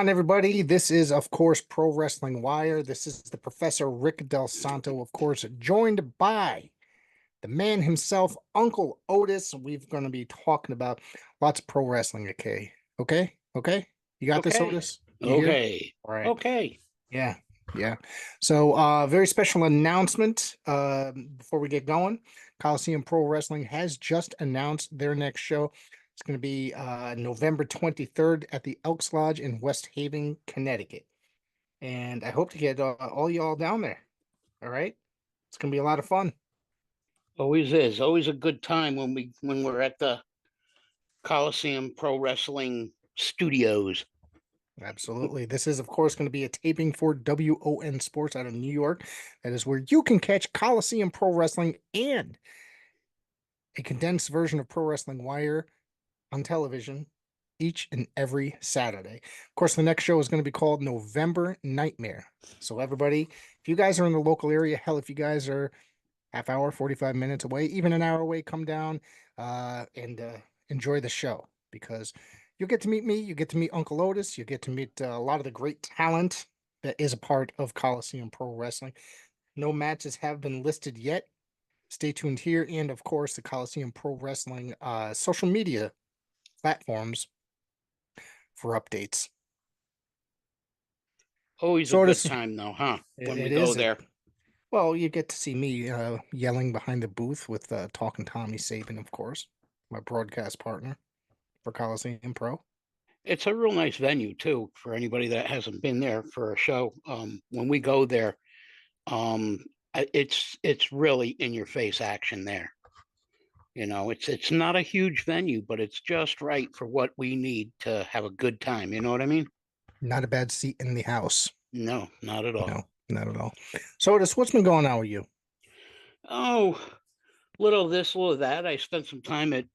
on, everybody? This is, of course, Pro Wrestling Wire. This is the Professor Rick Del Santo, of course, joined by the man himself, Uncle Otis. We're going to be talking about lots of pro wrestling, okay? Okay? You got this, Okay. Otis? You here? Okay. All right. Okay. Yeah. Yeah. So, very special announcement before we get going. Coliseum Pro Wrestling has just announced their next show. It's going to be November 23rd at the Elks Lodge in West Haven, Connecticut. And I hope to get all y'all down there. All right. It's going to be a lot of fun. Always is. Always a good time when we're at the Coliseum Pro Wrestling Studios. Absolutely. This is, of course, going to be a taping for WON Sports out of New York. That is where you can catch Coliseum Pro Wrestling and a condensed version of Pro Wrestling Wire on television each and every Saturday. Of course, the next show is going to be called November Nightmare. So, everybody, if you guys are in the local area, hell, if you guys are half hour, 45 minutes away, even an hour away, come down and enjoy the show because you'll get to meet me. You get to meet Uncle Otis. You get to meet a lot of the great talent that is a part of Coliseum Pro Wrestling. No matches have been listed yet. Stay tuned here. And of course, the Coliseum Pro Wrestling social media platforms for updates. Always a So good this time, though, huh? When we it go is there. well, you get to see me yelling behind the booth with talking Tommy Saban, of course, my broadcast partner for Coliseum Pro. It's a real nice venue too for anybody that hasn't been there for a show. When we go there, it's really in your face action there. It's not a huge venue, but it's just right for what we need to have a good time. You know what I mean? Not a bad seat in the house. No, not at all. No, not at all. So, Otis, what's been going on with you? Oh, little of this, little of that. I spent some time at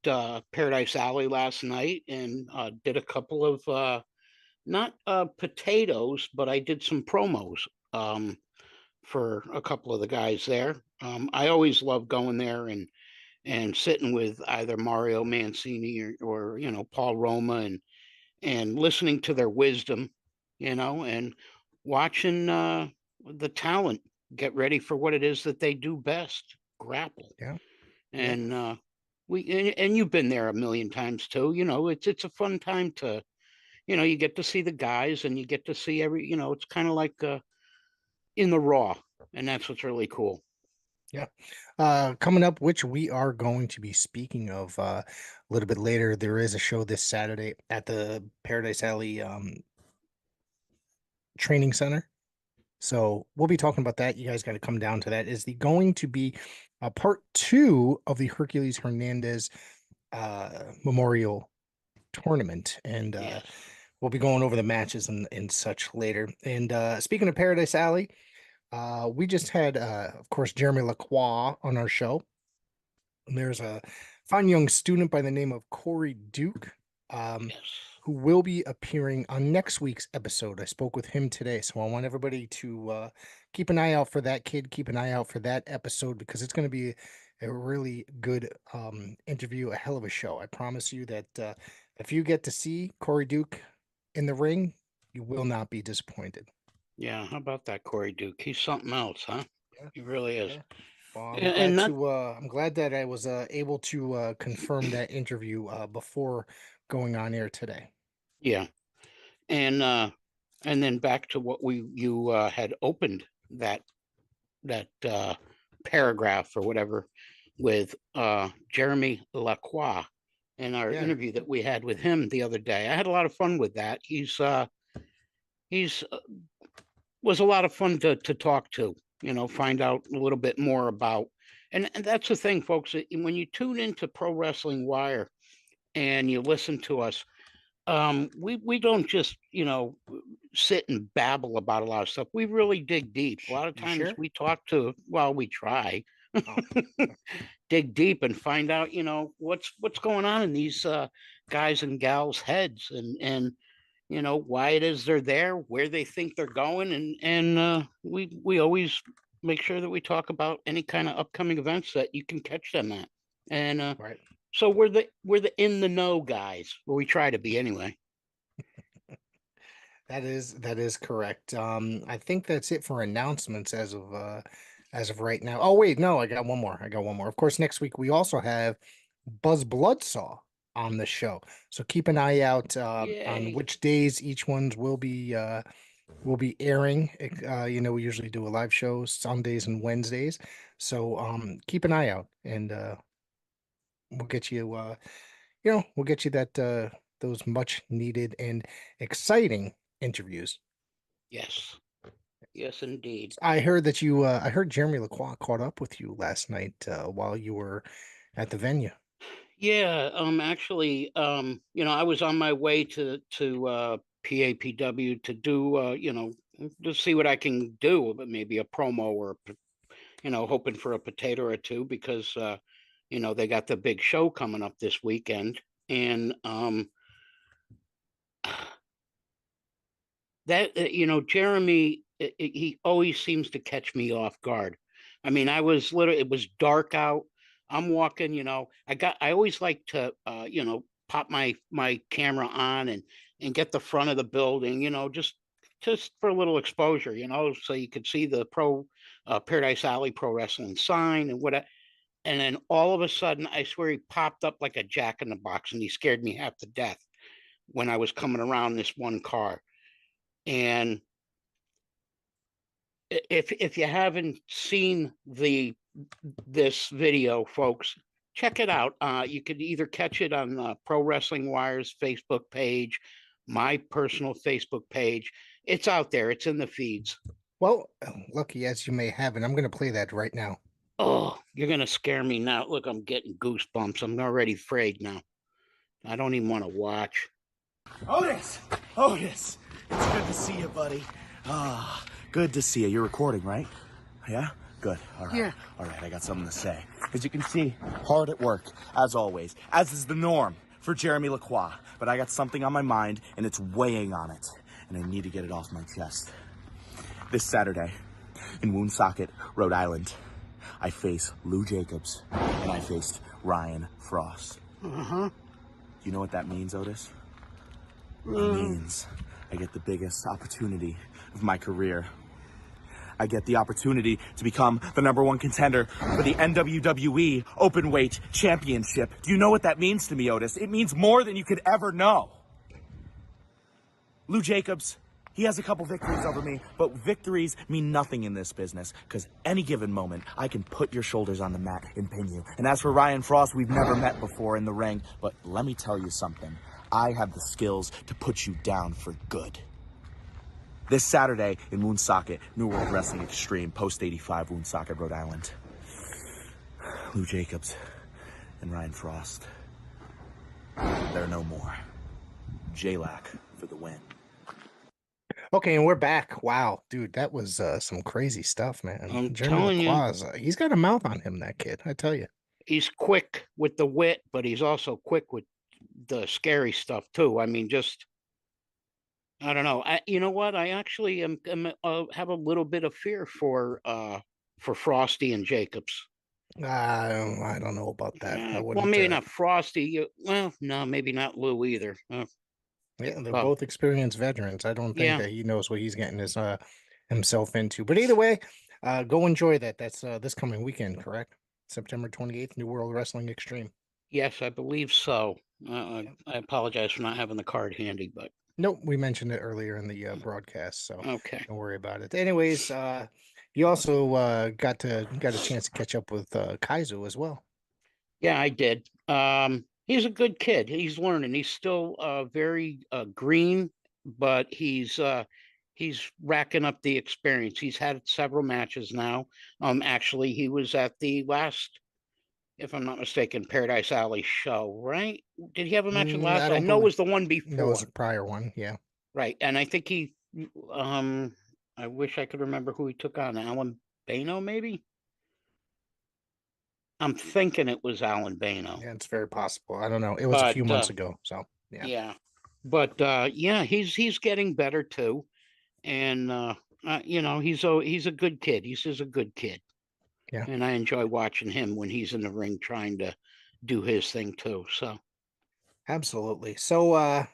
Paradise Alley last night and did a couple of not potatoes, but I did some promos for a couple of the guys there. I always love going there and sitting with either Mario Mancini or Paul Roma and listening to their wisdom, and watching the talent get ready for what it is that they do best, grapple. Yeah, yeah. And and you've been there a million times too. It's a fun time to, you get to see the guys and you get to see it's kind of like in the raw, and that's what's really cool. Yeah. Coming up, which we are going to be speaking of a little bit later, there is a show this Saturday at the Paradise Alley Training Center. So we'll be talking about that. You guys got to come down to that. Is the going to be a part two of the Hercules Hernandez Memorial Tournament, and Yes. we'll be going over the matches and such later. And speaking of Paradise Alley, we just had, of course, Jeremy Lacroix on our show. And there's a fine young student by the name of Corey Duke. Yes. Who will be appearing on next week's episode. I spoke with him today, so I want everybody to keep an eye out for that kid. Keep an eye out for that episode because it's going to be a really good interview, a hell of a show. I promise you that if you get to see Corey Duke in the ring, you will not be disappointed. Yeah. How about that, Corey Duke? He's something else, huh? Yeah, He really is. yeah. Well, And not, I'm glad that I was able to confirm that interview before going on air today. yeah. And then back to what you had opened that paragraph or whatever with Jeremy Lacroix in our Yeah. interview that we had with him the other day. I had a lot of fun with that. He's was a lot of fun to talk to. Find out a little bit more about. And that's the thing, folks. When you tune into Pro Wrestling Wire and you listen to us, we don't just sit and babble about a lot of stuff. We really dig deep. A lot of You times sure? we talk to, well, we try Oh, dig deep and find out what's going on in these guys and gals heads, and why it is they're there, where they think they're going, and we always make sure that we talk about any kind of upcoming events that you can catch them at. And right. so we're the in the know guys, or we try to be anyway. That is correct. I think that's it for announcements as of right now. Oh wait, no, I got one more. I got one more. Of course, next week we also have Buzz Bloodsaw on the show. So keep an eye out on Yay. which days each ones will be airing. We usually do a live show Sundays and Wednesdays. So keep an eye out and we'll get you we'll get you that those much needed and exciting interviews. Yes. Yes, indeed. I heard Jeremy Lacroix caught up with you last night while you were at the venue. Yeah, actually, I was on my way to PAPW to do to see what I can do, but maybe a promo or hoping for a potato or two because they got the big show coming up this weekend. And Jeremy, he always seems to catch me off guard. I mean, it was dark out. I'm walking, I always like to pop my camera on and get the front of the building, just for a little exposure, so you could see the pro Paradise Alley Pro Wrestling sign and what. And then all of a sudden, I swear he popped up like a jack in the box, and he scared me half to death when I was coming around this one car. And if you haven't seen this video, folks, check it out. You could either catch it on Pro Wrestling Wire's Facebook page, my personal Facebook page. It's out there. It's in the feeds. Well, lucky as you may have it, I'm going to play that right now. Oh, you're gonna scare me now. Look, I'm getting goosebumps. I'm already afraid now. I don't even want to watch. Otis! Otis! It's good to see you, buddy. Ah, good to see you. You're recording, right? Yeah? Good. All right. Yeah. All right, I got something to say. As you can see, hard at work, as always, as is the norm for Jeremy Lacroix. But I got something on my mind, and it's weighing on it. And I need to get it off my chest. This Saturday, in Woonsocket, Rhode Island, I face Lou Jacobs, and I faced Ryan Frost. Uh-huh. You know what that means, Otis? It means I get the biggest opportunity of my career. I get the opportunity to become the #1 contender for the NWWE Openweight Championship. Do you know what that means to me, Otis? It means more than you could ever know. Lou Jacobs, he has a couple victories over me, but victories mean nothing in this business, because any given moment, I can put your shoulders on the mat and pin you. And as for Ryan Frost, we've never met before in the ring, but let me tell you something. I have the skills to put you down for good. This Saturday in Woonsocket, New World Wrestling Extreme, Post 85, Woonsocket, Rhode Island. Lou Jacobs and Ryan Frost. They're no more. J-Lac for the win. Okay, and we're back. Wow, dude, that was some crazy stuff, man. I'm Jeremy telling you, Lacroix, he's got a mouth on him, that kid. I tell you. he's quick with the wit, but he's also quick with the scary stuff too. I mean, just I don't know. You know what? I actually have a little bit of fear for Frosty and Jacobs. I don't know about that. I Well, wouldn't. maybe not Frosty. Well, no, maybe not Lou either. Yeah, they're Well, both experienced veterans. I don't think yeah, that he knows what he's getting his himself into. But either way, go enjoy that. That's this coming weekend, correct? September 28th, New World Wrestling Extreme. yes, I believe so. I apologize for not having the card handy, but Nope, we mentioned it earlier in the broadcast, so okay. don't worry about it. Anyways, you also got a chance to catch up with Kaizo as well. Yeah, I did. He's a good kid. He's learning. He's still very green, but he's racking up the experience. He's had several matches now. Actually, he was at the last, if I'm not mistaken, Paradise Alley show, right? Did he have a match at I last? I don't know it believe was the one that was before, a prior one. Yeah. right? And I think I wish I could remember who he took on. Alan Bano, maybe. I'm thinking it was Alan Bano, Yeah, it's very possible. I don't know. It was a but few months ago, so yeah. yeah. But yeah, he's getting better too, and he's a good kid. He's just a good kid, Yeah. and I enjoy watching him when he's in the ring trying to do his thing too. So Absolutely. So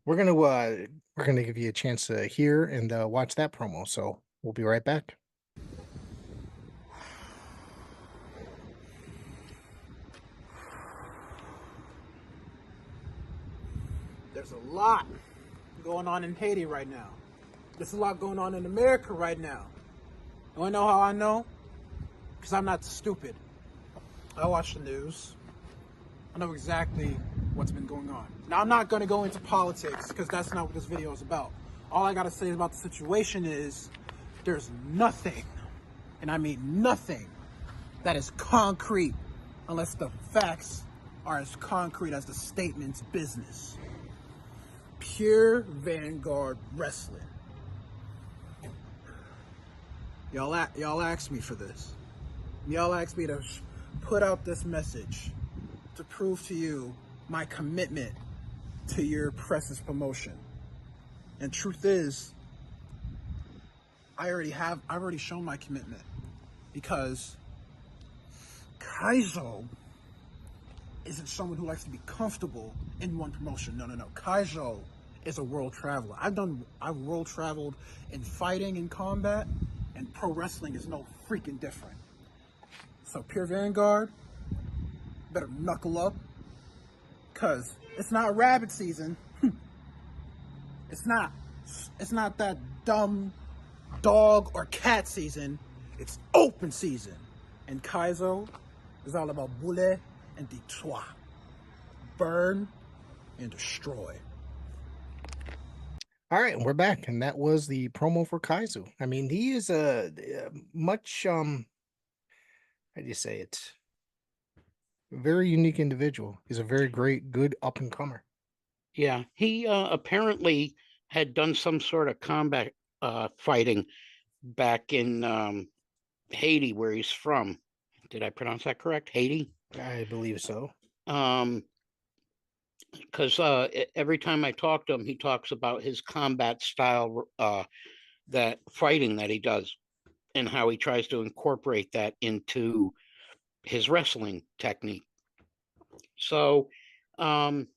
we're gonna give you a chance to hear and watch that promo. So we'll be right back. There's a lot going on in Haiti right now. There's a lot going on in America right now. You wanna know how I know? Because I'm not stupid. I watch the news. I know exactly what's been going on. Now, I'm not going to go into politics because that's not what this video is about. All I got to say about the situation is there's nothing, and I mean nothing, that is concrete unless the facts are as concrete as the statement's business. Pure Vanguard Wrestling. Y'all asked me for this. Y'all asked me to put out this message to prove to you my commitment to your press's promotion. And truth is, I've already shown my commitment, because Kaizo isn't someone who likes to be comfortable in one promotion. No. Kaizo is a world traveler. I've world traveled in fighting and combat, and pro wrestling is no freaking different. So Pure Vanguard, better knuckle up, cause it's not rabbit season. It's not that dumb dog or cat season. It's open season. And Kaizo is all about boule and détruire. Burn and destroy. All right, we're back, and that was the promo for Kaizu. I mean, he is a much how do you say it? Very unique individual. He's a very good up and comer. Yeah, he apparently had done some sort of combat fighting back in Haiti, where he's from. Did I pronounce that correct? Haiti? I believe so. Because every time I talk to him, he talks about his combat style, that fighting that he does, and how he tries to incorporate that into his wrestling technique. So, and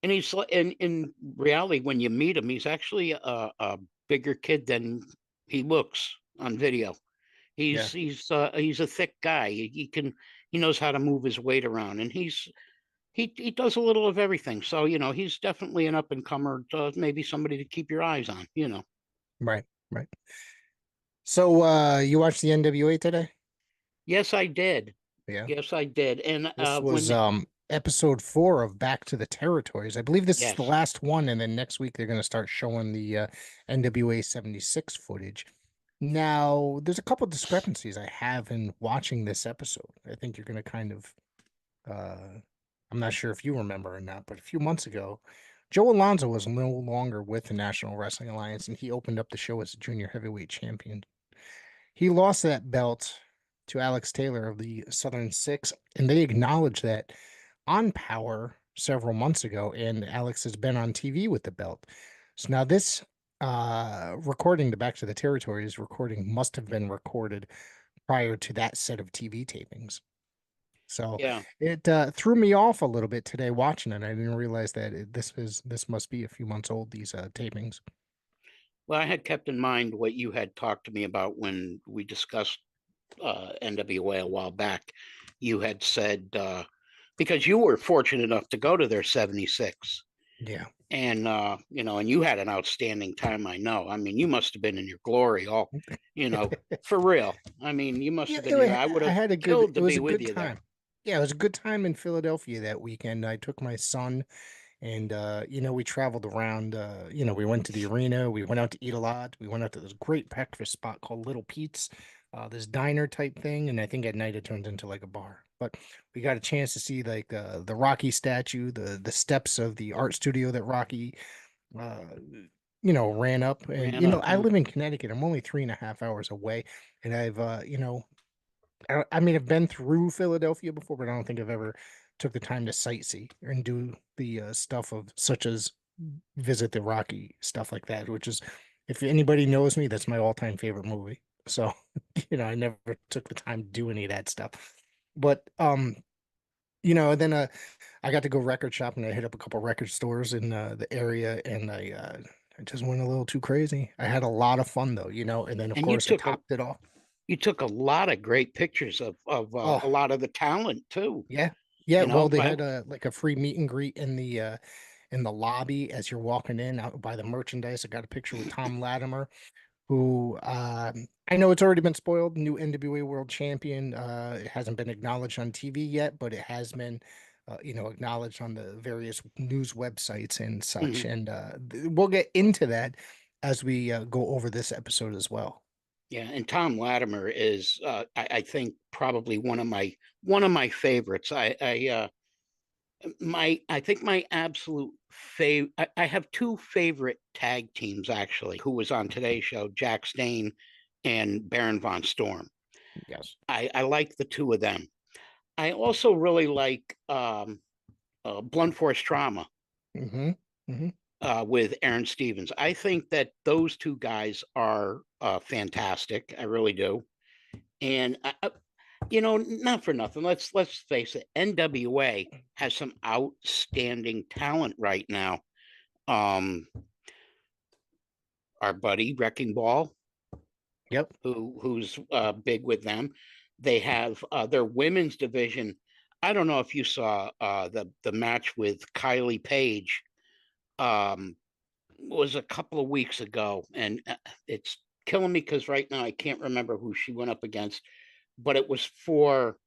he's in reality, when you meet him, he's actually a bigger kid than he looks on video. He's a thick guy. He knows how to move his weight around, and he does a little of everything. So he's definitely an up and comer. Maybe somebody to keep your eyes on. Right. So you watched the NWA today? Yes, I did. Yeah. Yes, I did. And This was episode 4 of Back to the Territories. I believe this is the last one, and then next week they're going to start showing the NWA 76 footage. Now, there's a couple discrepancies I have in watching this episode. I think you're going to kind of I'm not sure if you remember or not, but a few months ago, Joe Alonzo was no longer with the National Wrestling Alliance, and he opened up the show as a junior heavyweight champion. He lost that belt to Alex Taylor of the Southern Six, and they acknowledged that on Power several months ago, and Alex has been on TV with the belt. So now this recording, the Back to the Territories recording, must have been recorded prior to that set of TV tapings. So it threw me off a little bit today watching it. I didn't realize that this must be a few months old, these tapings. Well, I had kept in mind what you had talked to me about when we discussed NWA a while back. You had said, because you were fortunate enough to go to their 76. Yeah. And and you had an outstanding time. I know. I mean, you must have been in your glory, all for real. I mean, you must have been. I would have had a killed good. to It was be a with good you time. there. Yeah, it was a good time in Philadelphia that weekend. I took my son, and we traveled around. We went to the arena. We went out to eat a lot. We went out to this great breakfast spot called Little Pete's, this diner type thing. And I think at night it turned into like a bar. But we got a chance to see like the Rocky statue, the steps of the art studio that Rocky, ran up. And I live in Connecticut. I'm only 3.5 hours away, and I've I mean, I've been through Philadelphia before, but I don't think I've ever took the time to sightsee and do the stuff of such as visit the Rocky stuff like that, which is, if anybody knows me, that's my all-time favorite movie. So, I never took the time to do any of that stuff. But then I got to go record shopping. I hit up a couple record stores in the area, and I just went a little too crazy. I had a lot of fun though, and then of And course I topped it off. you took a lot of great pictures of Oh, a lot of the talent too. yeah. Yeah, You well, know, they I had a like a free meet and greet in the lobby as you're walking in out by the merchandise. I got a picture with Tom Latimer, who I know it's already been spoiled, new NWA World Champion. It hasn't been acknowledged on TV yet, but it has been, acknowledged on the various news websites and such. Mhm. And we'll get into that as we go over this episode as well. Yeah, and Tom Latimer is I think probably one of my favorites. I think my absolute favorite. I have two favorite tag teams actually. Who was on today's show? Jack Stane and Baron von Storm. Yes. I like the two of them. I also really like Blunt Force Trauma Mm-hmm. Mm-hmm. with Aaron Stevens. I think that those two guys are fantastic. I really do. And not for nothing. Let's face it. NWA has some outstanding talent right now. Um, our buddy Wrecking Ball, Yep. who's big with them. They have their women's division. I don't know if you saw the match with Kylie Page. Was a couple of weeks ago, and it's killing me because right now I can't remember who she went up against, but it was for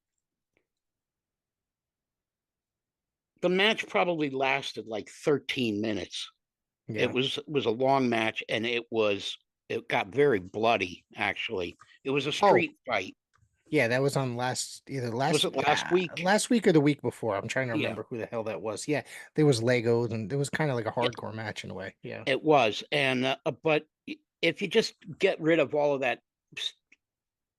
the match. Probably lasted like 13 minutes. It Yeah. was a long match, and it got very bloody. Actually, it was a Oh, street fight. yeah, that was on Was it last week? last week or the week before. I'm trying to Yeah, remember who the hell that was. Yeah, there was Legos and it was kind of like a hardcore match in a way. Yeah. it was. And but if you just get rid of all of that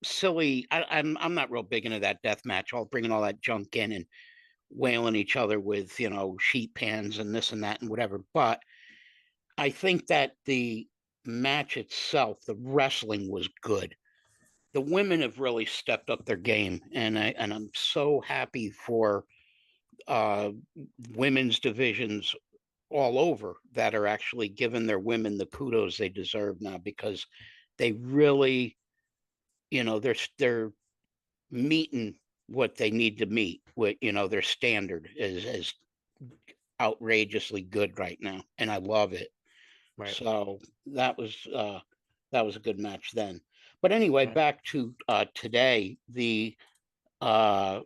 silly, I'm not real big into that death match. All bringing all that junk in and wailing each other with sheet pans and this and that and whatever. But I think that the match itself, the wrestling was good. The women have really stepped up their game, and I'm so happy for uh, women's divisions all over that are actually giving their women the kudos they deserve now because they really, they're meeting what they need to meet. What their standard is outrageously good right now, and I love it. Right. So that was a good match then. But anyway, Right. back to today, the uh,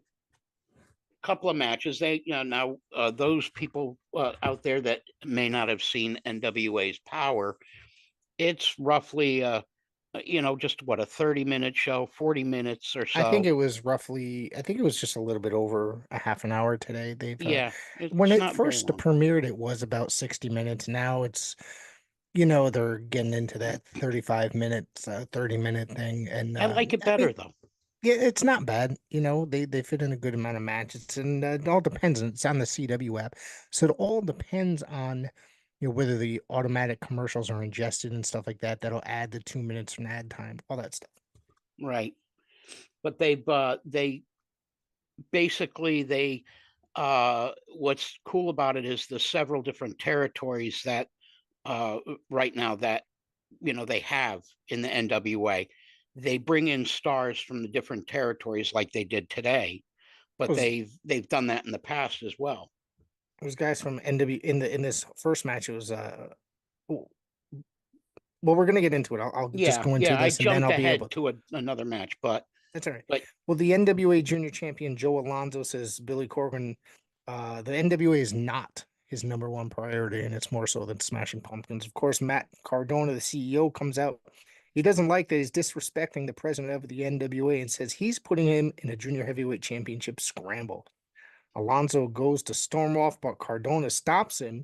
couple of matches. They, now those people out there that may not have seen NWA's Power, it's roughly just what, a 30-minute show, 40 minutes or I think so. it was roughly, I think it was just a little bit over a half an hour today. Yeah, When it's it not very first long. premiered, it was about 60 minutes. Now it's, they're getting into that 35 minutes, 30-minute thing. And I like it I mean, better though. yeah, it's not bad. They fit in a good amount of matches, and it all depends. It's on the CW app, so it all depends on whether the automatic commercials are ingested and stuff like that. That'll add the 2 minutes from ad time, all that stuff. Right. But they basically they what's cool about it is the several different territories that right now that they have in the NWA. They bring in stars from the different territories like they did today, but Those they've done that in the past as well. those guys from NW in this first match, it was well, we're gonna get into it. I'll just Yeah, go into yeah, I this, and then jumped I'll be ahead able. to another match, but That's all right. but Well, the NWA Junior Champion Joe Alonzo says Billy Corgan, the NWA is not his number one priority, and it's more so than Smashing Pumpkins. Of course, Matt Cardona, the CEO, comes out. He doesn't like that he's disrespecting the president of the NWA and says he's putting him in a junior heavyweight championship scramble. Alonzo goes to storm off, but Cardona stops him,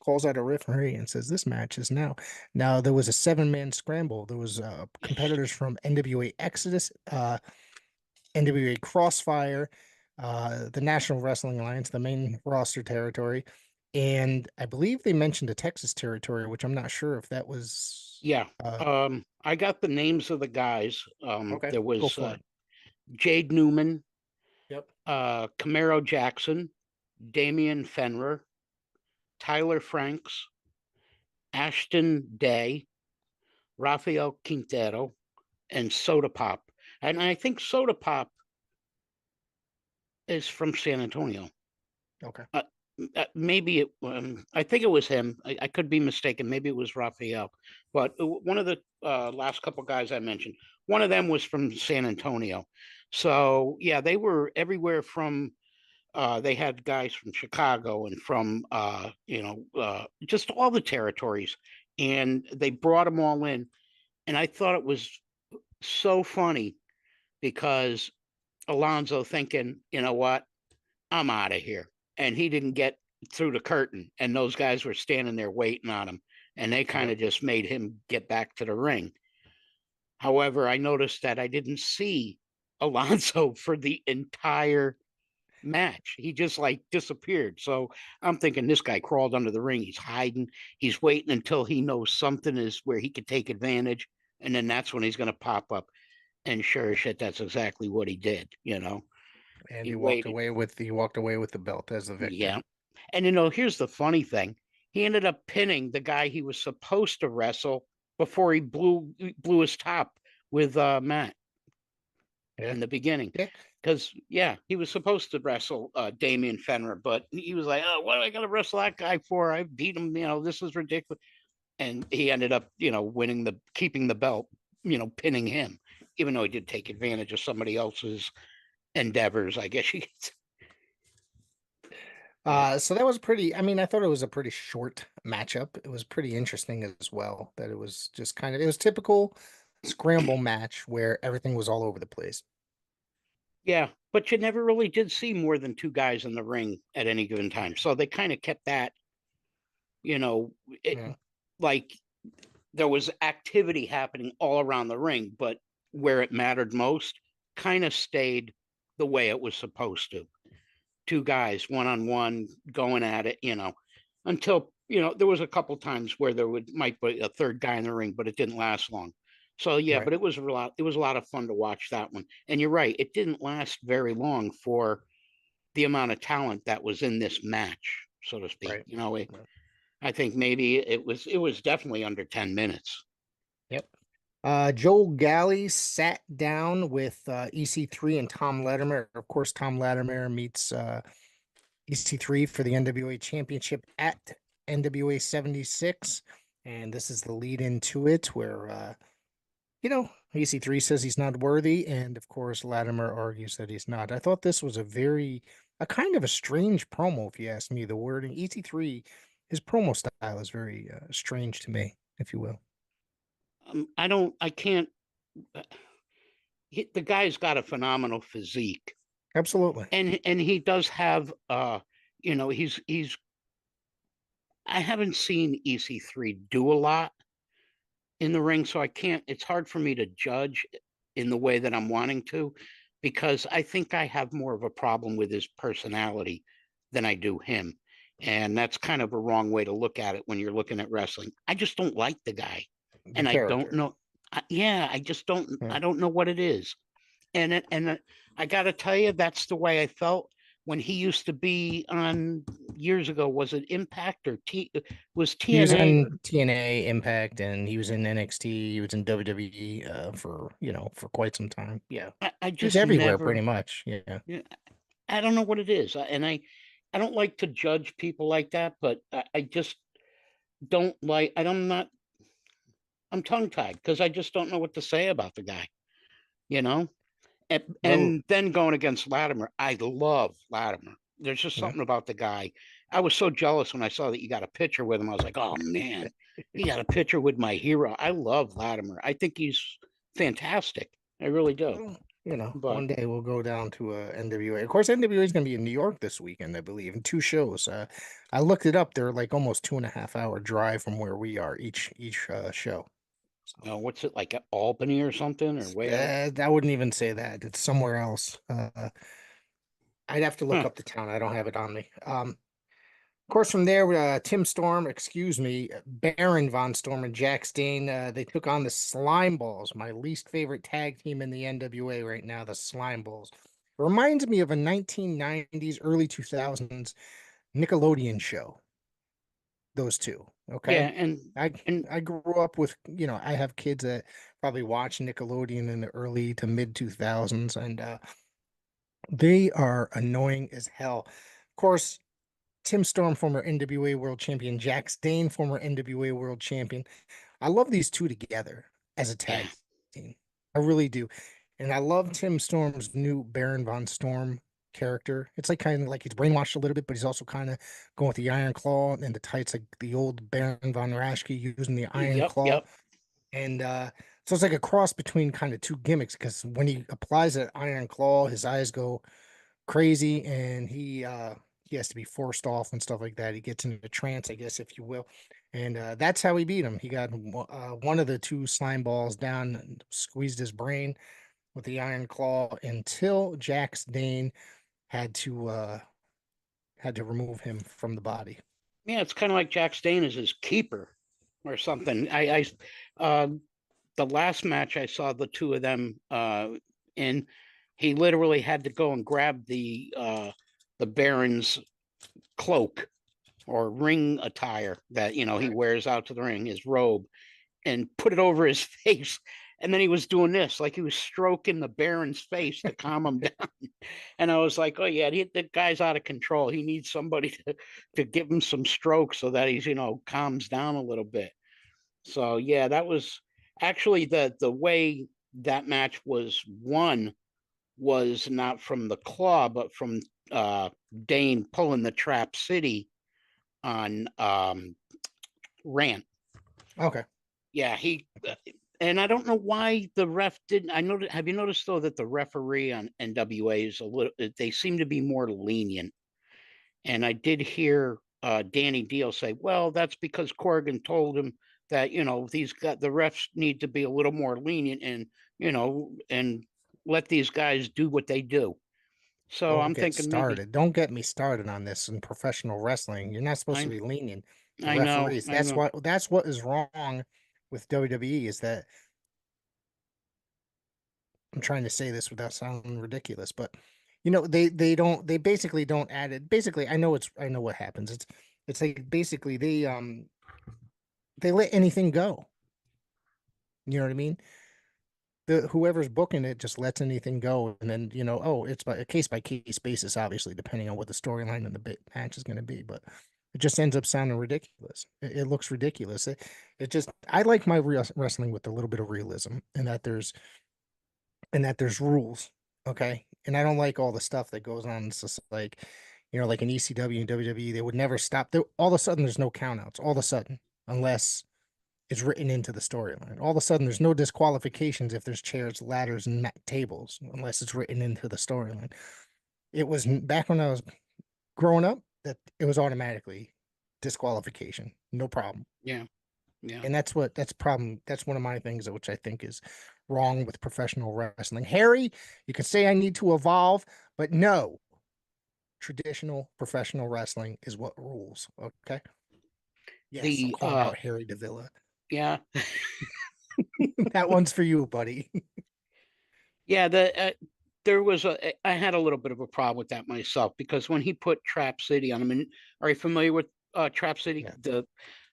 calls out a referee, and says this match is now. Now there was a 7-man scramble. There was competitors from NWA Exodus, NWA Crossfire, the National Wrestling Alliance, the main roster territory, and I believe they mentioned the Texas territory, which I'm not sure if that was. yeah. I got the names of the guys. Okay, There go was for it. Jade Newman, Yep. Camaro Jackson, Damian Fenrir, Tyler Franks, Ashton Day, Rafael Quintero, and Soda Pop. And I think Soda Pop is from San Antonio. Okay. Maybe I think it was him. I could be mistaken. Maybe it was Rafael. But one of the last couple guys I mentioned, one of them was from San Antonio. So yeah, they were everywhere from. They had guys from Chicago and from just all the territories, and they brought them all in. And I thought it was so funny because Alonso thinking, you know what, I'm out of here. And he didn't get through the curtain, and those guys were standing there waiting on him, and they kind of just made him get back to the ring. However, I noticed that I didn't see Alonso for the entire match. He just like disappeared. So I'm thinking this guy crawled under the ring. He's hiding. He's waiting until he knows something is where he could take advantage. And then that's when he's going to pop up. And sure as shit, that's exactly what he did. And He he walked waited. away with the belt as the victor. Yeah. And here's the funny thing. He ended up pinning the guy he was supposed to wrestle before he blew his top with Matt in the beginning. Yeah. Because he was supposed to wrestle Damian Fenrir, but he was like, "Oh, what do I got to wrestle that guy for? I beat him. This is ridiculous." And he ended up, keeping the belt, pinning him, even though he did take advantage of somebody else's endeavors, I guess you could say. So that was I thought it was a pretty short matchup. It was pretty interesting as well, that it was just it was typical scramble match where everything was all over the place. Yeah, but you never really did see more than two guys in the ring at any given time. So they kind of kept that, like there was activity happening all around the ring, but where it mattered most kind of stayed the way it was supposed to. Two guys, one-on-one, going at it, until, there was a couple times where might be a third guy in the ring, but it didn't last long. So yeah, Right. but it was a lot of fun to watch that one. And you're right, it didn't last very long for the amount of talent that was in this match, so to speak. Right. I think maybe it was definitely under 10 minutes. Yep. Joel Galley sat down with EC3 and Tom Latimer. Of course, Tom Latimer meets EC3 for the NWA Championship at NWA 76. And this is the lead into it where, EC3 says he's not worthy. And of course, Latimer argues that he's not. I thought this was a kind of a strange promo, if you ask me. The wording EC3, his promo style is very strange to me, if you will. I can't. The guy's got a phenomenal physique. Absolutely. And he does have, he's. I haven't seen EC3 do a lot in the ring, so I can't. It's hard for me to judge in the way that I'm wanting to, because I think I have more of a problem with his personality than I do him. And that's kind of a wrong way to look at it when you're looking at wrestling. I just don't like the guy. And I don't know. I just don't. I don't know what it is. And I got to tell you, that's the way I felt when he used to be on years ago. Was it Impact or was TNA? He was in TNA, Impact, and he was in NXT. He was in WWE for quite some time. Yeah, I just he was everywhere pretty much. Yeah. I don't know what it is, and I don't like to judge people like that, but I just don't like. I'm tongue tied because I just don't know what to say about the guy. And then going against Latimer, I love Latimer. There's just something about the guy. I was so jealous when I saw that you got a picture with him. I was like, oh man, he got a picture with my hero. I love Latimer. I think he's fantastic. I really do. But one day we'll go down to NWA. Of course, NWA is going to be in New York this weekend, I believe, in 2 shows. I looked it up. They're like almost 2.5-hour drive from where we are each show. So, what's it like, Albany or something, or where? I wouldn't even say that. It's somewhere else. I'd have to look up the town. I don't have it on me. Of course, from there, Tim Storm, Baron Von Storm and Jack Stain, they took on the Slime Balls, my least favorite tag team in the NWA right now, the Slime Balls. Reminds me of a 1990s, early 2000s Nickelodeon show. Those two, Yeah, okay? and I and I grew up with, I have kids that probably watch Nickelodeon in the early to mid 2000s, and they are annoying as hell. Of course, Tim Storm, former NWA World Champion, Jack Dane, former NWA World Champion. I love these two together as a yeah, tag team. I really do. And I love Tim Storm's new Baron von Storm character. It's like kind of like he's brainwashed a little bit, but he's also kind of going with the Iron Claw and the tights like the old Baron von Raschke using the Iron yep, Claw. yep. And so it's like a cross between kind of two gimmicks because when he applies that Iron Claw, his eyes go crazy and he has to be forced off and stuff like that. He gets into a trance, I guess, if you will. And that's how he beat him. He got one of the two slime balls down and squeezed his brain with the Iron Claw until Jax Dane had to remove him from the body. Yeah, it's kind of like Jack Stain is his keeper or something. The last match I saw the two of them in, he literally had to go and grab the Baron's cloak or ring attire that he wears out to the ring, his robe, and put it over his face. And then he was doing this, like he was stroking the Baron's face to calm him down. And I was like, oh yeah, the guy's out of control. He needs somebody to give him some strokes so that he's calms down a little bit. So yeah, that was actually the way that match was won was not from the claw, but from Dane pulling the Trap City on Rant. Okay. Yeah, and I don't know why the ref didn't. I noticed. Have you noticed though that the referee on NWA is a little? They seem to be more lenient. And I did hear Danny Deal say, "Well, that's because Corrigan told him that the refs need to be a little more lenient and let these guys do what they do." So Don't I'm get thinking maybe started. Don't get me started on this in professional wrestling. You're not supposed to I be lenient to I know referees. I know. That's what is wrong with WWE is that I'm trying to say this without sounding ridiculous, but they basically don't add it. Basically, I know what happens. It's like basically they let anything go. You know what I mean? The whoever's booking it just lets anything go, and then it's by a case basis, obviously, depending on what the storyline and the match is going to be. But it just ends up sounding ridiculous. It looks ridiculous. It just I like my wrestling with a little bit of realism, and that there's rules. Okay. And I don't like all the stuff that goes on. It's just like, like in ECW and WWE, they would never stop. All of a sudden, there's no countouts. All of a sudden, unless it's written into the storyline. All of a sudden, there's no disqualifications if there's chairs, ladders, and tables, unless it's written into the storyline. It was back when I was growing up that it was automatically disqualification, no problem. Yeah, yeah. And that's one of my things which I think is wrong with professional wrestling. Harry, you can say I need to evolve, but no, traditional professional wrestling is what rules. Okay. Yes, I'm The calling out Harry Davila. yeah. That one's for you, buddy. Yeah, there was I had a little bit of a problem with that myself because when he put Trap City on him, and are you familiar with Trap City? Yeah.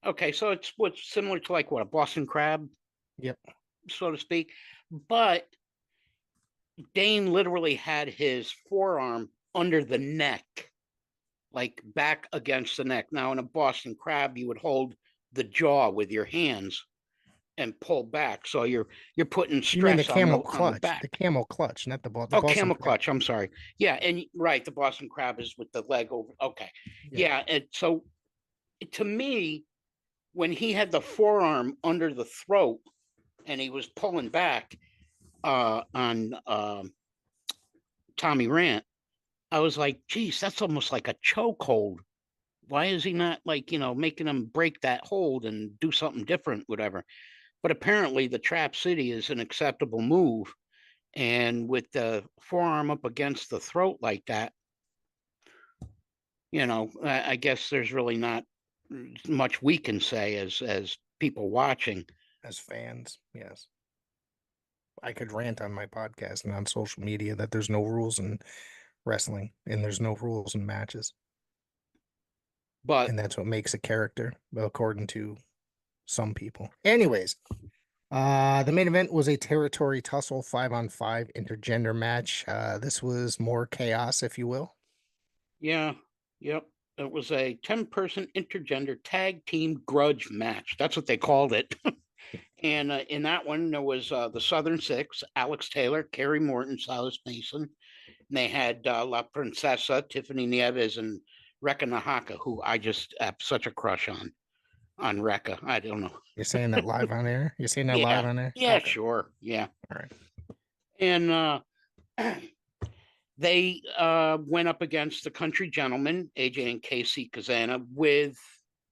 Okay, so it's what's similar to like what a Boston Crab, Yep. so to speak, but Dane literally had his forearm under the neck, like back against the neck. Now in a Boston Crab, you would hold the jaw with your hands and pull back, so you're putting You mean the stress on camel the clutch, back. not the Oh, Boston camel crab. clutch. I'm sorry. Yeah, and right, the Boston Crab is with the leg over. Okay, Yeah. yeah. And so, to me, when he had the forearm under the throat and he was pulling back on Tommy Rant, I was like, geez, that's almost like a chokehold. Why is he not like making him break that hold and do something different, whatever? But apparently, the Trap City is an acceptable move. And with the forearm up against the throat like that, I guess there's really not much we can say as people watching. As fans, yes. I could rant on my podcast and on social media that there's no rules in wrestling and there's no rules in matches. But And that's what makes a character, according to some people. Anyways, the main event was a territory tussle 5-on-5 intergender match. This was more chaos, if you will. yeah, yep. It was a 10-person intergender tag team grudge match. That's what they called it. And in that one, there was the Southern Six, Alex Taylor, Kerry Morton, Silas Mason. And they had La Princesa, Tiffany Nieves, and Rekka Nahaka, who I just have such a crush on Rekka. I don't know. You're saying that live on air? You're saying that live Yeah, on air? yeah, Okay. sure, yeah. All right. And they went up against the Country Gentlemen, AJ and Casey Kazana, with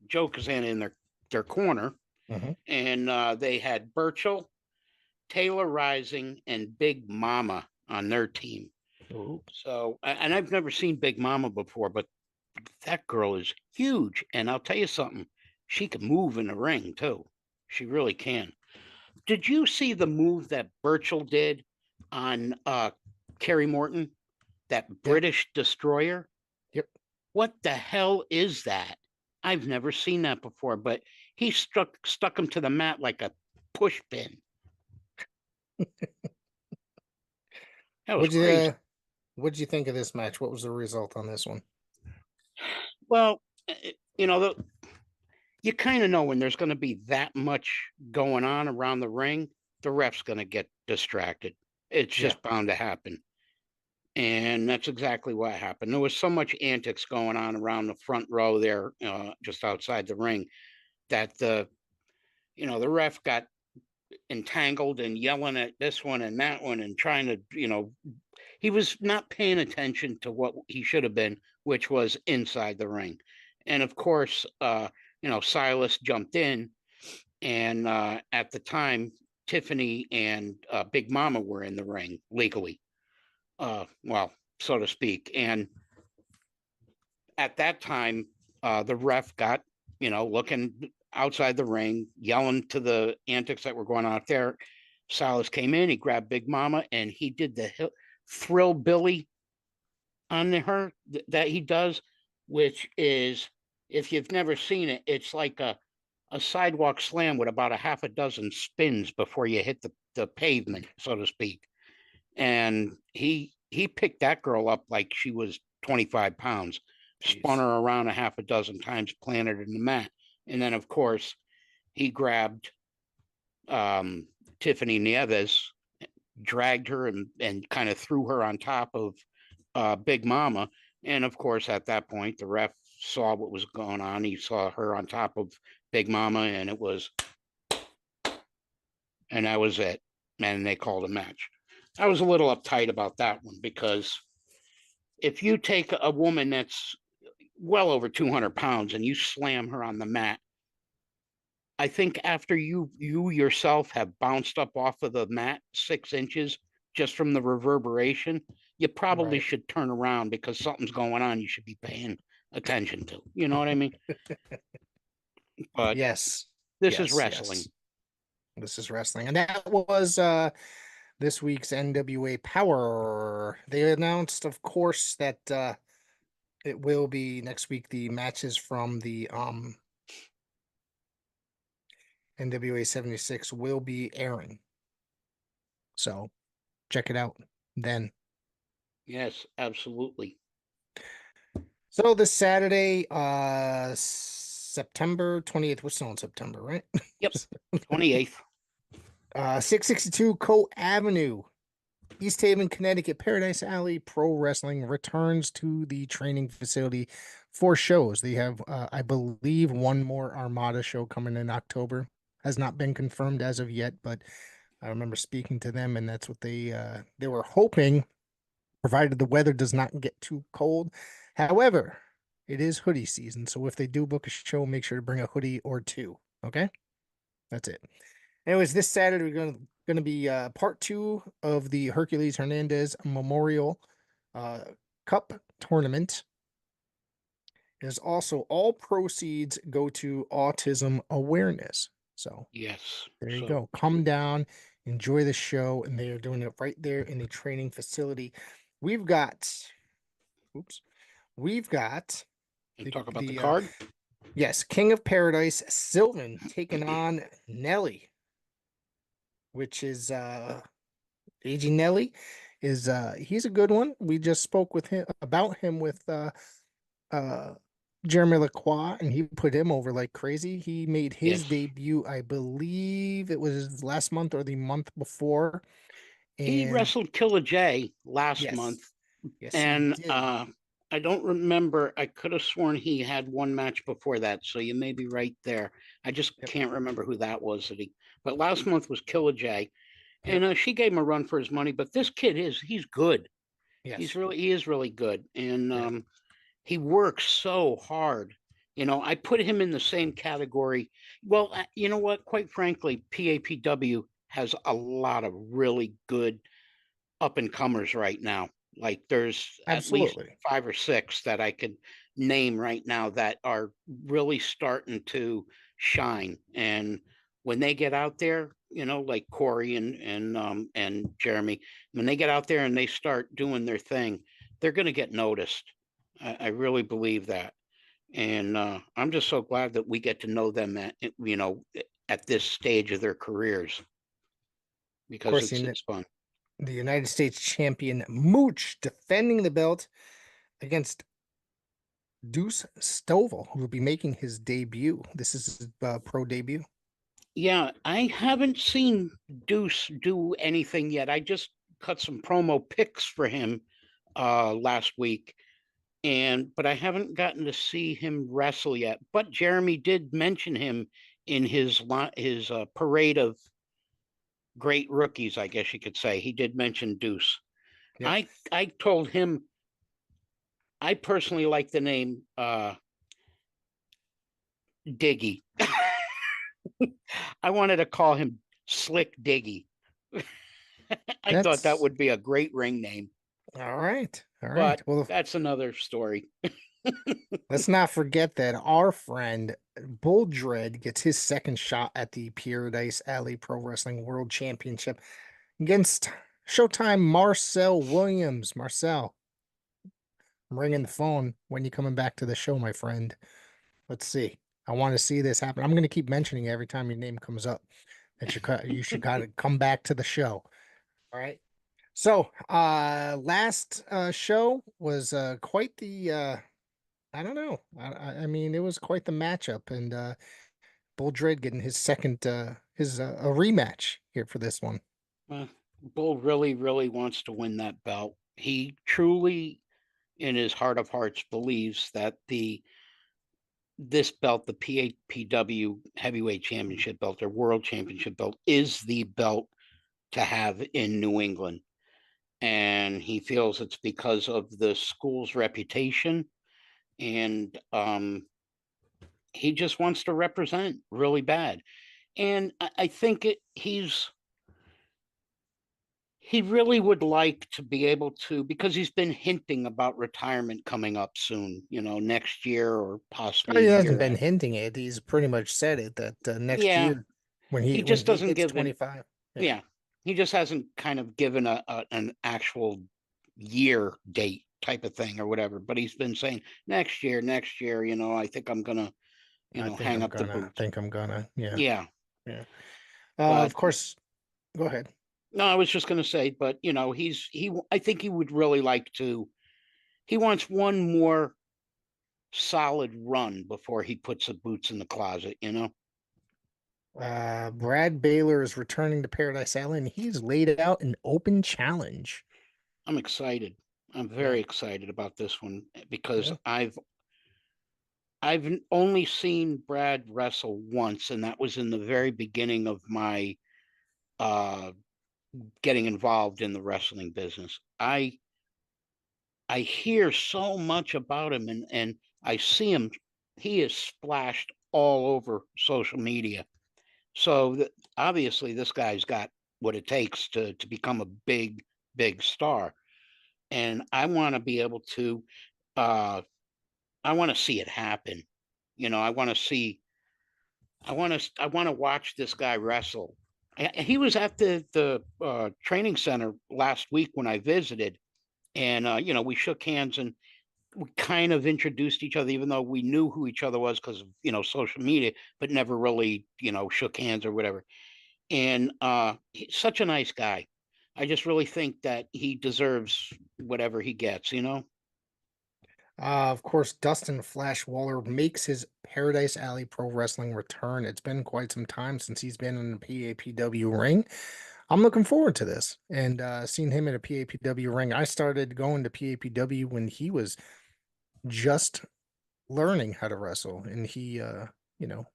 Joe Kazana in their corner. Mhm. And they had Burchell, Taylor Rising, and Big Mama on their team. Ooh. So, and I've never seen Big Mama before, but that girl is huge. And I'll tell you something, she can move in the ring too. She really can. Did you see the move that Burchell did on Kerry Morton, that British destroyer? Yep. What the hell is that? I've never seen that before, but he stuck him to the mat like a push pin. That was crazy. What'd you think of this match? What was the result on this one? Well, you know, you kind of know when there's going to be that much going on around the ring, the ref's going to get distracted. It's just bound to happen. And that's exactly what happened. There was so much antics going on around the front row there, just outside the ring, that the ref got entangled and yelling at this one and that one and trying to, he was not paying attention to what he should have been, which was inside the ring. And of course, Silas jumped in, and at the time, Tiffany and Big Mama were in the ring legally, well, so to speak. And at that time, the ref got, looking outside the ring, yelling to the antics that were going on out there. Silas came in, he grabbed Big Mama, and he did the thrill Billy on her that he does, which is, if you've never seen it, it's like a sidewalk slam with about a half a dozen spins before you hit the pavement, so to speak. And he picked that girl up like she was 25 pounds, spun her around a half a dozen times, planted her in the mat. And then, of course, he grabbed Tiffany Nieves, dragged her and kind of threw her on top of Big Mama. And of course, at that point, the ref saw what was going on. He saw her on top of Big Mama, and that was it. And they called a match. I was a little uptight about that one, because if you take a woman that's well over 200 pounds and you slam her on the mat, I think after you yourself have bounced up off of the mat 6 inches just from the reverberation, you probably should turn around, because something's going on you should be paying attention to. You know what I mean? But yes, this is wrestling. Yes. This is wrestling. And that was this week's NWA Power. They announced, of course, that it will be next week. The matches from the NWA 76 will be airing. So check it out then. Yes, absolutely. So this Saturday, September 28th, we're still in September, right? Yep. 28th. 662 Coe Avenue, East Haven, Connecticut, Paradise Alley Pro Wrestling returns to the training facility for shows. They have, I believe, one more Armada show coming in October. Has not been confirmed as of yet, but I remember speaking to them, and that's what they were hoping, provided the weather does not get too cold. However, it is hoodie season, so if they do book a show, make sure to bring a hoodie or two. Okay, that's it. Anyways, this Saturday we're going to be part 2 of the Hercules Hernandez Memorial Cup tournament. There's also all proceeds go to autism awareness. So yes, there you go. Come down. enjoy the show, and they are doing it right there in the training facility. We've got, oops, we've got And talk about the the card. yes, King of Paradise Sylvan taking on Nelly, which is AG Nelly is he's a good one. We just spoke with him about him with uh Jeremy Lacroix, and he put him over like crazy. He made his Yes. debut, I believe it was last month or the month before. He And wrestled Killer J last yes, month, yes, he and did. I don't remember. I could have sworn he had one match before that, so you may be right there. I just Yep, can't remember who that was that he. But last month was Killer J, yep, and she gave him a run for his money. But this kid he's good. yes, He is really good, and yeah. he works so hard. I put him in the same category. Well, you know what? Quite frankly, PAPW has a lot of really good up and comers right now. Like there's at least Absolutely. 5 or 6 that I could name right now that are really starting to shine. And when they get out there, like Corey and Jeremy, when they get out there and they start doing their thing, they're going to get noticed. I really believe that, and I'm just so glad that we get to know them at this stage of their careers Of because course, it's fun. the United States champion Mooch defending the belt against Deuce Stovall, who will be making his debut. This is his pro debut. Yeah, I haven't seen Deuce do anything yet. I just cut some promo pics for him last week, but I haven't gotten to see him wrestle yet. But Jeremy did mention him in his parade of great rookies, I guess you could say. He did mention Deuce. Yep. I told him I personally like the name Diggy. I wanted to call him Slick Diggy. I thought that That's would be a great ring name, all right. All right. but Well, that's another story. let's not forget that our friend Bull Dread gets his second shot at the Paradise Alley Pro Wrestling World Championship against Showtime Marcel Williams. Marcel, I'm ringing the phone. When you coming back to the show, my friend? Let's see. I want to see this happen. I'm going to keep mentioning it every time your name comes up. That you should gotta come back to the show. All right. So, last show was quite the I don't know. I mean, it was quite the matchup, and Bull Dread getting his second his a rematch here for this one. Bull really, really wants to win that belt. He truly, in his heart of hearts, believes that this belt, the PAPW Heavyweight Championship belt or World Championship belt, is the belt to have in New England. And he feels it's because of the school's reputation, and he just wants to represent really bad. And I think he really would like to be able to, because he's been hinting about retirement coming up soon, next year or Oh, possibly he a hasn't year been after. hinting it. He's pretty much said it that next Yeah, year when he he just doesn't hits give an 25. Yeah, yeah, he just hasn't kind of given an actual year date type of thing or whatever. But he's been saying next year. I think I'm gonna, hang up the I boots. think I'm gonna. Yeah, Yeah, yeah. but Of course. Go ahead. no, I was just gonna say, but I think he would really like to. He wants one more solid run before he puts the boots in the closet. Brad Baylor is returning to Paradise Island. He's laid out an open challenge. I'm excited. I'm Yeah, very excited about this one because yeah. I've only seen Brad wrestle once, and that was in the very beginning of my uh getting involved in the wrestling business. I hear so much about him, and I see him. He is splashed all over social media. So obviously this guy's got what it takes to become a big star. And I want to be able to I want to see it happen. I want to watch this guy wrestle He was at the training center last week when I visited, and we shook hands and we kind of introduced each other, even though we knew who each other was because of social media, but never really shook hands or whatever. And he's such a nice guy. I just really think that he deserves whatever he gets. Of course, Dustin Flash Waller makes his Paradise Alley Pro Wrestling return. It's been quite some time since he's been in the PAPW ring. I'm looking forward to this and seeing him in a PAPW ring. I started going to PAPW when he was just learning how to wrestle, and you know,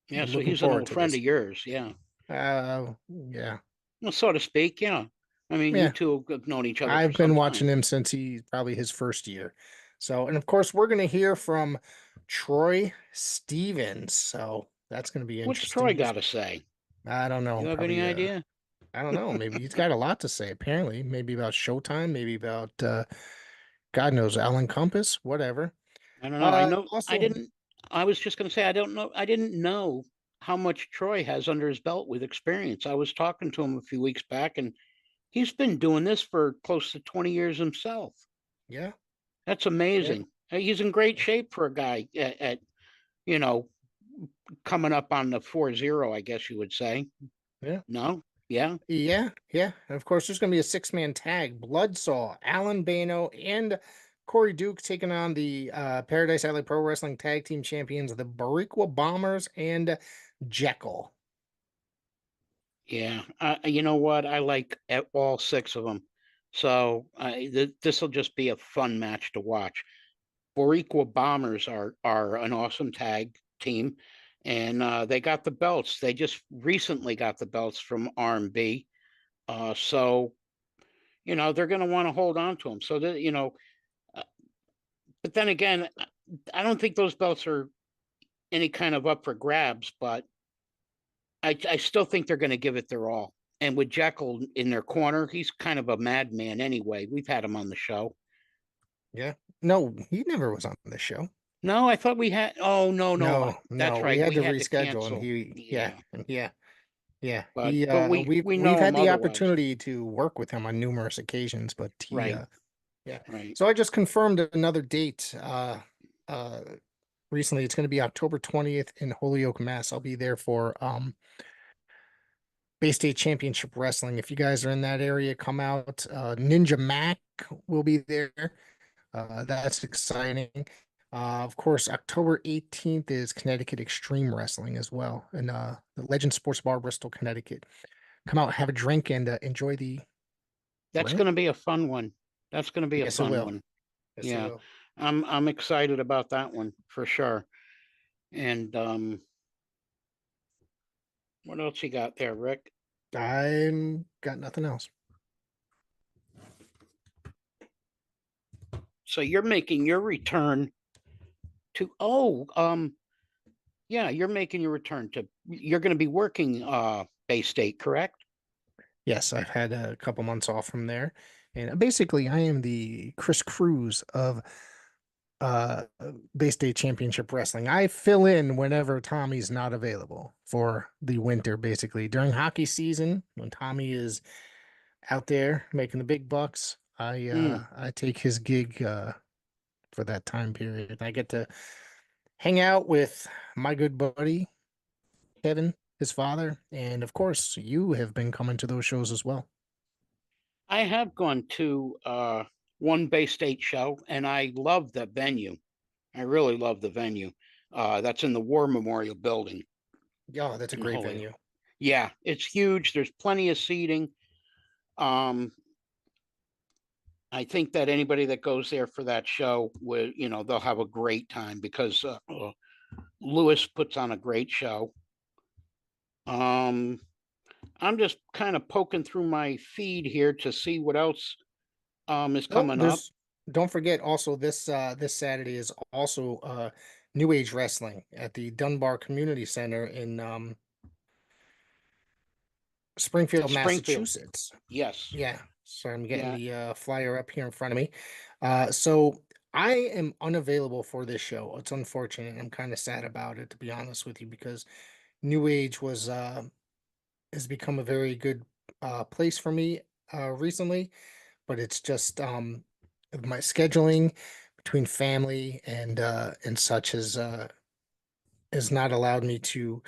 Yeah, so looking he's an forward old to friend this. of yours. Yeah, Yeah, well, so to speak. Yeah, I mean, you yeah. two have known each other for I've some been watching time. him since he probably his first year. So, and of course, we're going to hear from Troy Stevens. So that's going to be What's Troy interesting. got to say? I don't know. You have any Probably, idea? I don't know. Maybe he's got a lot to say. Apparently, maybe about Showtime. Maybe about God knows Alan Compass. Whatever. I don't know. I know I Also, didn't. I was just going to say I don't know. I didn't know how much Troy has under his belt with experience. I was talking to him a few weeks back, and he's been doing this for close to 20 years himself. yeah, That's yeah, amazing. He's in great shape for a guy at you know coming up on the 40, I guess you would say. yeah. No, yeah, Yeah. And of course, there's going to be a six-man tag. Bloodsaw, Alan Bano, and Corey Duke taking on the Paradise Alley Pro Wrestling Tag Team Champions, the Bariqua Bombers and Jekyll. yeah. You know what? I like all six of them. So this will just be a fun match to watch. Boricua Bombers are an awesome tag team, and they got the belts. They just recently got the belts from R&B, so they're going to want to hold on to them. So that uh, but then again, I don't think those belts are any kind of up for grabs. But I still think they're going to give it their all. And with Jekyll in their corner, he's kind of a madman anyway. We've had him on the show. Yeah. No, he never was on the show. No, I thought we had. Oh no, no, No, that's we right. had We to had to reschedule, and cancel. yeah, Yeah, yeah. but He, but we we've we we've know had him the otherwise. opportunity to work with him on numerous occasions, but Right, yeah. right. So I just confirmed another date. Uh, Recently, it's going to be October 20th in Holyoke, Mass. I'll be there for Bay State Championship Wrestling. If you guys are in that area, come out. Ninja Mac will be there. That's exciting. Of course, October 18th is Connecticut Extreme Wrestling as well, and the Legend Sports Bar, Bristol, Connecticut. Come out, have a drink, and enjoy the That's going ring. to be a fun one. That's going to be a Yes, it fun will. one. Yes, it Yeah, will. I'm excited about that one for sure. And what else you got there, Rick? I'm got nothing else. So you're making your return to yeah, you're making your return to you're going to be working Bay State, correct? Yes, I've had a couple months off from there, and basically, I am the Chris Cruz of uh Bay State Championship Wrestling. I fill in whenever Tommy's not available for the winter, basically. During hockey season, when Tommy is out there making the big bucks, Mm. I take his gig for that time period. I get to hang out with my good buddy Kevin, his father, and of course, you have been coming to those shows as well. I have gone to one Bay State show, and I love the venue. I really love the venue. That's in the War Memorial Building Yeah, that's a in great Holyoke. venue. Yeah, it's huge. There's plenty of seating. Um, I think that anybody that goes there for that show will, they'll have a great time because Lewis puts on a great show. Um, I'm just kind of poking through my feed here to see what else is Oh, coming up. there's don't forget also this Saturday is also New Age Wrestling at the Dunbar Community Center in Springfield, Springfield, Massachusetts. yes, Yeah. So I'm getting yeah. the flyer up here in front of me. So I am unavailable for this show. It's unfortunate. I'm kind of sad about it, to be honest with you, because New Age was has become a very good place for me recently, but it's just my scheduling between family and such has not allowed me to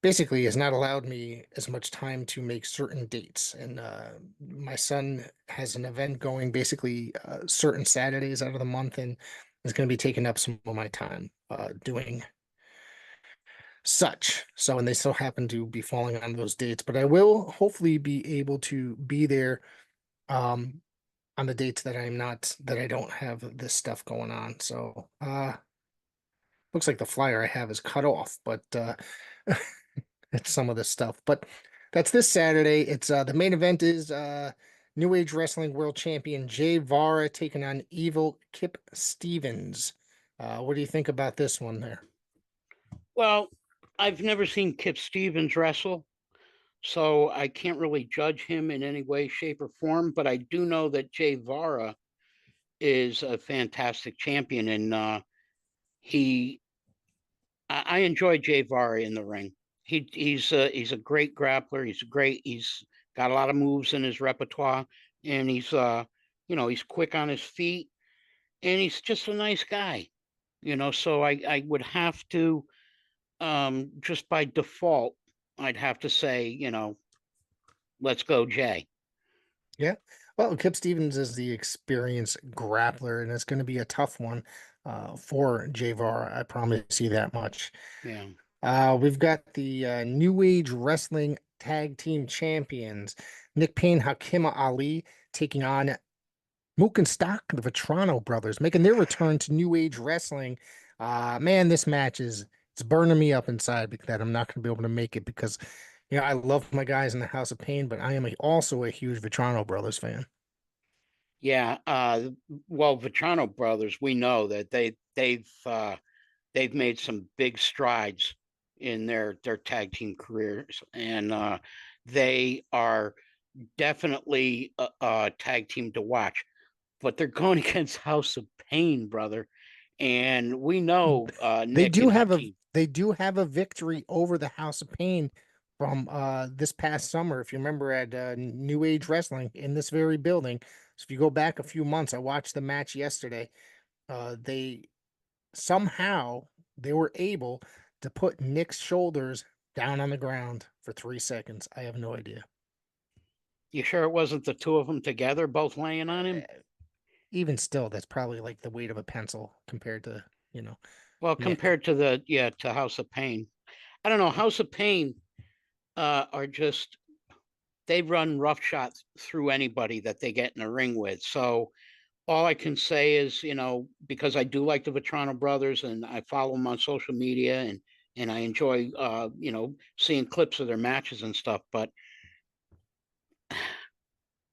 basically has not allowed me as much time to make certain dates. And my son has an event going basically certain Saturdays out of the month, and is going to be taking up some of my time doing such. So, and they still happen to be falling on those dates, but I will hopefully be able to be there um, on the dates that that I don't have this stuff going on. So, looks like the flyer I have is cut off, but it's some of this stuff. But that's this Saturday. It's the main event is New Age Wrestling World Champion Jay Vara taking on Evil Kip Stevens. What do you think about this one there? Well, I've never seen Kip Stevens wrestle, so I can't really judge him in any way, shape, or form. But I do know that Jay Vara is a fantastic champion, and he I enjoy Jay Vara in the ring. He's a great grappler. He's got a lot of moves in his repertoire, and he's quick on his feet, and he's just a nice guy. So I would have to just by default, I'd have to say, let's go, Jay. Yeah. Well, Kip Stevens is the experienced grappler, and it's going to be a tough one for Jay Vara. I promise you that much. Yeah. We've got the New Age Wrestling Tag Team Champions, Nick Payne, Hakima Ali, taking on Mook and Stock, the Vetrano brothers, making their return to New Age Wrestling. Man, this match it's burning me up inside because that I'm not going to be able to make it because, I love my guys in the House of Pain, but I am also a huge Vetrano brothers fan. Yeah. Well, Vetrano brothers, we know that they've made some big strides in their tag team careers, and they are definitely a tag team to watch. But they're going against House of Pain, brother, and we know They Nick do and have Hakeem. they do have a victory over the House of Pain from this past summer. If you remember at New Age Wrestling in this very building. So if you go back a few months, I watched the match yesterday. They somehow they were able to put Nick's shoulders down on the ground for 3 seconds. I have no idea. You sure it wasn't the two of them together, both laying on Eh, him? Even still, that's probably like the weight of a pencil compared to, Well, Nick. compared to to House of Pain, I don't know. House of Pain are just they run roughshod through anybody that they get in the ring with. So all I can say is, because I do like the Vetrano brothers and I follow them on social media and I enjoy seeing clips of their matches and stuff. But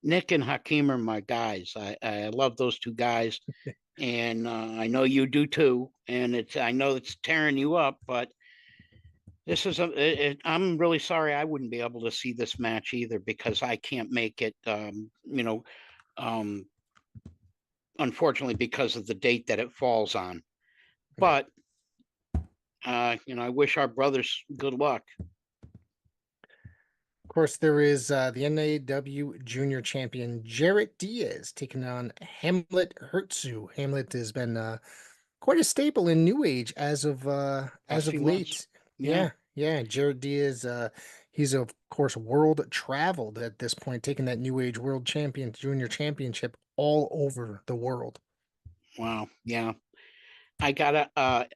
Nick and Hakeem are my guys. I love those two guys, and I know you do too. And I know it's tearing you up, but this is I'm really sorry I wouldn't be able to see this match either because I can't make it. Um, unfortunately, because of the date that it falls on. But I wish our brothers good luck. Of course, there is the NAW Junior Champion Jarrett Diaz taking on Hamlet Hertzu. Hamlet has been quite a staple in New Age Last as of few months. late. Yeah. Yeah, yeah. Jarrett Diaz, he's of course world traveled at this point, taking that New Age World Champion Junior Championship all over the world. Wow. Yeah. I gotta.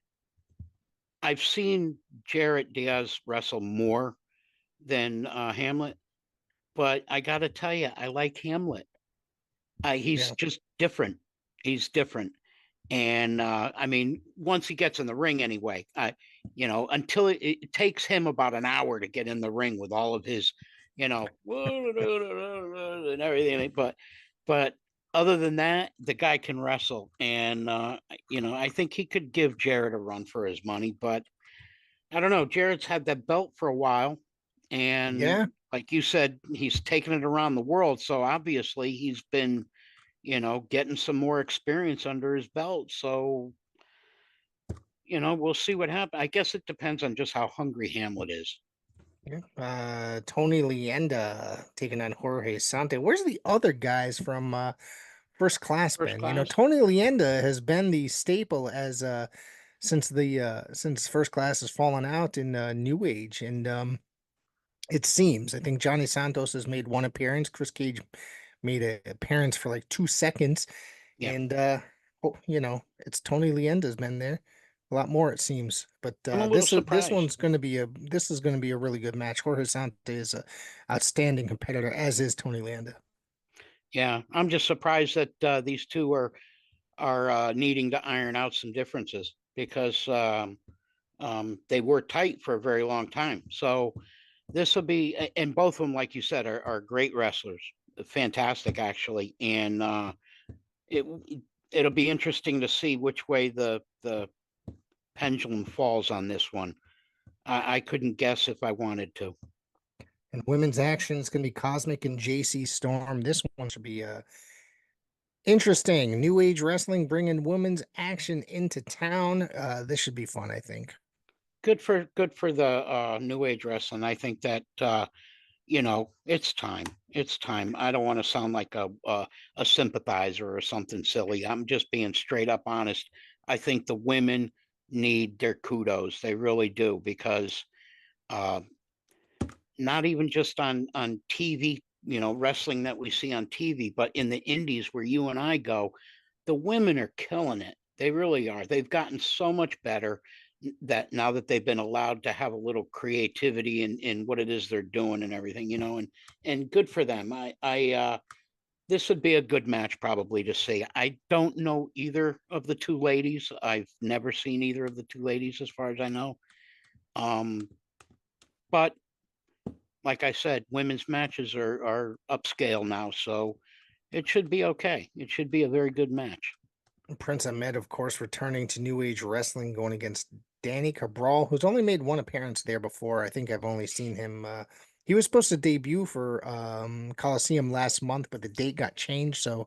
I've seen Jarrett Diaz wrestle more than Hamlet, but I gotta tell you, I like Hamlet. He's Yeah, just different. He's different. And I mean, once he gets in the ring, anyway, until it takes him about an hour to get in the ring with all of his, and everything. But other than that, the guy can wrestle, and I think he could give Jared a run for his money. But I don't know. Jared's had that belt for a while, and yeah. like you said, he's taken it around the world. So obviously, he's been getting some more experience under his belt. So, we'll see what happens. I guess it depends on just how hungry Hamlet is. Yeah. Tony Leenda taking on Jorge Sante. Where's the other guys from First Class First been? You know, class. Tony Leenda has been the staple as since First Class has fallen out in New Age, and it seems I think Johnny Santos has made one appearance. Chris Cage made an appearance for like 2 seconds, Yeah. and it's Tony Lienda's been there a lot more, it seems. But I'm a little this surprised. one's going to be this is going to be a really good match. Jorge Sante is a outstanding competitor, as is Tony Lienda. Yeah. I'm just surprised that these two are needing to iron out some differences because they were tight for a very long time. So this will be, and both of them, like you said, are great wrestlers, fantastic actually, and it it'll be interesting to see which way the pendulum falls on this one. I couldn't guess if I wanted to. And women's action is going to be Cosmic and JC Storm. This one should be interesting. New Age Wrestling bringing women's action into town. This should be fun, I think. Good for the new age wrestling. I think that it's time. It's time. I don't want to sound like a sympathizer or something silly. I'm just being straight up honest. I think the women need their kudos. They really do because uh, not even just on TV, wrestling that we see on TV, but in the indies where you and I go, the women are killing it. They really are. They've gotten so much better that now that they've been allowed to have a little creativity in what it is they're doing and everything, and good for them. I this would be a good match probably to see. I don't know either of the two ladies. I've never seen either of the two ladies as far as I know. Um, but like I said, women's matches are upscale now, so it should be okay. It should be a very good match. Prince Ahmed, of course, returning to New Age Wrestling, going against Danny Cabral, who's only made one appearance there before. I think I've only seen him. He was supposed to debut for Coliseum last month, but the date got changed, so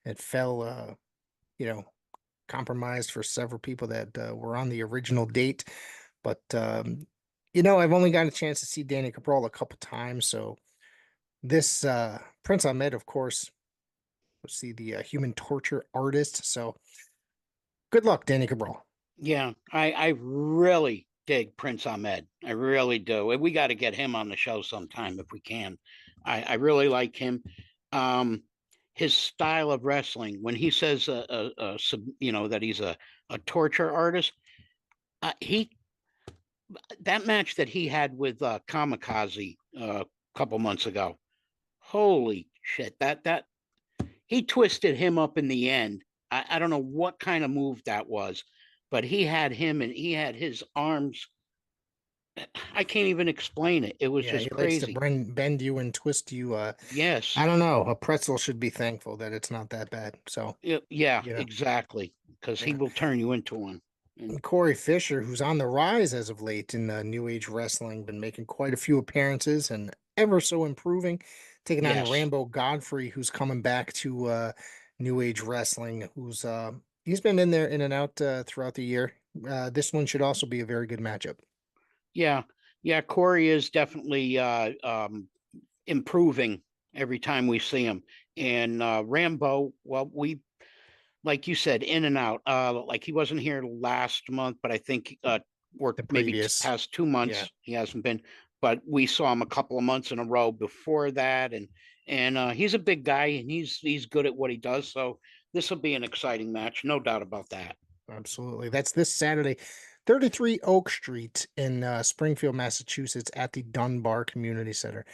it fell, you know, compromised for several people that were on the original date. But I've only got a chance to see Danny Cabral a couple times, so this Prince Ahmed, of course, we'll see the human torture artist. So good luck, Danny Cabral. Yeah, I really dig Prince Ahmed. I really do. And we got to get him on the show sometime if we can. I really like him. Um, his style of wrestling, when he says that he's a torture artist, he that match that he had with Kamikaze a couple months ago. Holy shit! That he twisted him up in the end. I don't know what kind of move that was, but he had him and he had his arms. I can't even explain it. It was Yeah, he just likes to crazy. bend you and twist you. Yes. I don't know. A pretzel should be thankful that it's not that bad. So, Yeah, you know, exactly. Because he yeah. will turn you into one. And And Corey Fisher, who's on the rise as of late in New Age Wrestling, been making quite a few appearances and ever so improving, taking on yes. Rambo Godfrey, who's coming back to New Age Wrestling, who's he's been in there in and out throughout the year. This one should also be a very good matchup. Yeah. Yeah. Corey is definitely improving every time we see him. And Rambo, well, we like you said, in and out. Like he wasn't here last month, but I think or The maybe previous, past two yeah. months he hasn't been. But we saw him a couple of months in a row before that, and he's a big guy and he's good at what he does. So this will be an exciting match, no doubt about that. Absolutely. That's this Saturday, 33 Oak Street in Springfield, Massachusetts at the Dunbar Community Center.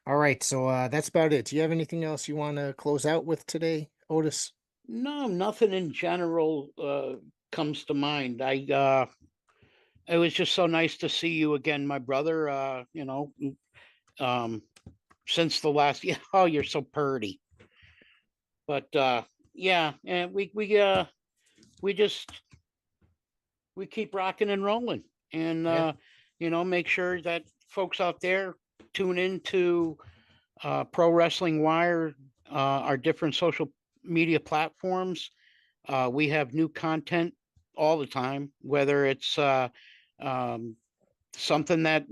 All right, so that's about it. Do you have anything else you want to close out with today, Otis? No, nothing in general comes to mind. It was just so nice to see you again, my brother. Um, since the last yeah, oh, you're so purty. But yeah, and we just we keep rocking and rolling, and Yeah. make sure that folks out there tune into Pro Wrestling Wire, our different social media platforms. We have new content all the time, whether it's um, something that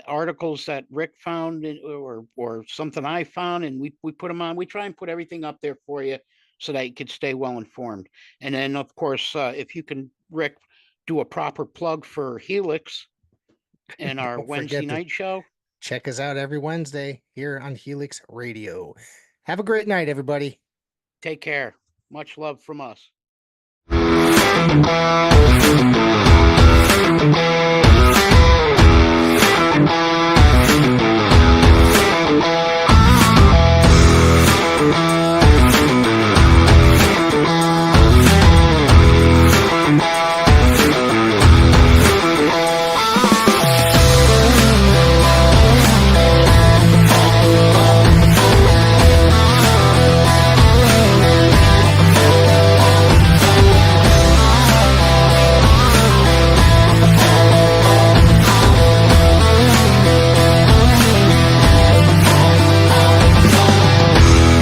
articles that Rick found or something I found, and we put them on. We try and put everything up there for you so that you could stay well informed. And then of course, if you can, Rick, do a proper plug for Helix and our Don't Wednesday forget to night show. check us out every Wednesday here on Helix Radio. Have a great night, everybody. Take care. Much love from us.